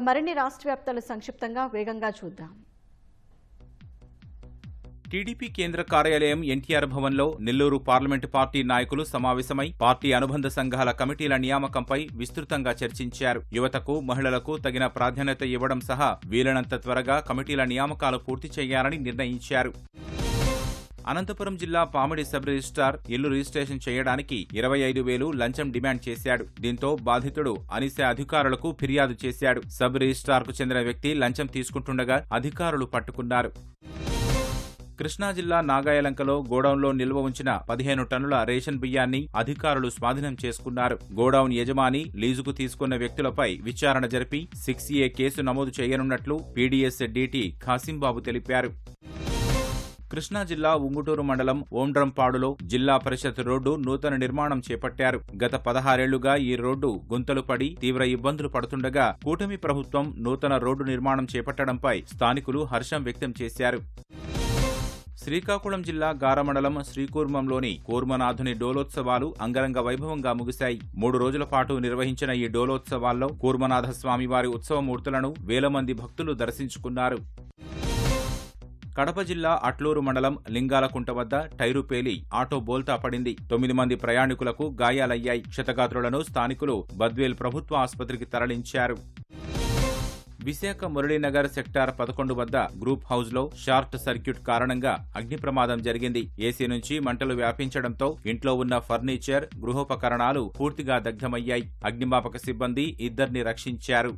మరిన్ని రాష్ట్ర వ్యాప్తాలు సంక్షిప్తంగా వేగంగా చూద్దాం. టీడీపీ కేంద్ర కార్యాలయం ఎన్టీఆర్ భవన్లో నెల్లూరు పార్లమెంటు పార్టీ నాయకులు సమావేశమై పార్టీ అనుబంధ సంఘాల కమిటీల నియామకంపై విస్తృతంగా చర్చించారు. యువతకు, మహిళలకు తగిన ప్రాధాన్యత ఇవ్వడం సహా వీలైనంత త్వరగా కమిటీల నియామకాలు పూర్తి చేయాలని నిర్ణయించారు. అనంతపురం జిల్లా పామిడి సబ్ రిజిస్ట్రార్ ఇల్లు రిజిస్ట్రేషన్ చేయడానికి 25,000 లంచం డిమాండ్ చేశాడు. దీంతో బాధితుడు అనిసే అధికారులకు ఫిర్యాదు చేశాడు. సబ్ రిజిస్ట్రార్కు చెందిన వ్యక్తి లంచం తీసుకుంటుండగా అధికారులు పట్టుకున్నారు. కృష్ణా జిల్లా నాగాయలంకలో గోడౌన్లో నిల్వ ఉంచిన 15 టన్నుల రేషన్ బియ్యాన్ని అధికారులు స్వాధీనం చేసుకున్నారు. గోడౌన్ యజమాని, లీజుకు తీసుకున్న వ్యక్తులపై విచారణ జరిపి 6A కేసు నమోదు చేయనున్నట్లు పీడీఎస్ డీటీ ఖాసింబాబు తెలిపారు. కృష్ణా జిల్లా ఉంగుటూరు మండలం ఓండ్రంపాడులో జిల్లా పరిషత్ రోడ్డు నూతన నిర్మాణం చేపట్టారు. గత 16 ఏళ్లుగా ఈ రోడ్డు గుంతలు పడి తీవ్ర ఇబ్బందులు పడుతుండగా కూటమి ప్రభుత్వం నూతన రోడ్డు నిర్మాణం చేపట్టడంపై స్థానికులు హర్షం వ్యక్తం చేశారు. శ్రీకాకుళం జిల్లా గార మండలం శ్రీకూర్మంలోని కూర్మనాథుని డోలోత్సవాలు అంగరంగ వైభవంగా ముగిశాయి. 3 రోజుల పాటు నిర్వహించిన ఈ డోలోత్సవాల్లో కూర్మనాథ స్వామివారి ఉత్సవమూర్తులను వేల మంది భక్తులు దర్శించుకున్నారు. కడప జిల్లా అట్లూరు మండలం లింగాలకుంట వద్ద టైరు పేలి ఆటో బోల్తా పడింది. 9 మంది ప్రయాణికులకు గాయాలయ్యాయి. క్షతగాత్రులను స్థానికులు బద్వేల్ ప్రభుత్వ ఆసుపత్రికి తరలించారు. విశాఖ మురళీనగర్ సెక్టార్ 11 వద్ద గ్రూప్ హౌస్లో షార్ట్ సర్క్యూట్ కారణంగా అగ్ని ప్రమాదం జరిగింది. ఏసీ నుంచి మంటలు వ్యాపించడంతో ఇంట్లో ఉన్న ఫర్నిచర్, గృహోపకరణాలు పూర్తిగా దగ్ధమయ్యాయి. అగ్నిమాపక సిబ్బంది 2 రక్షించారు.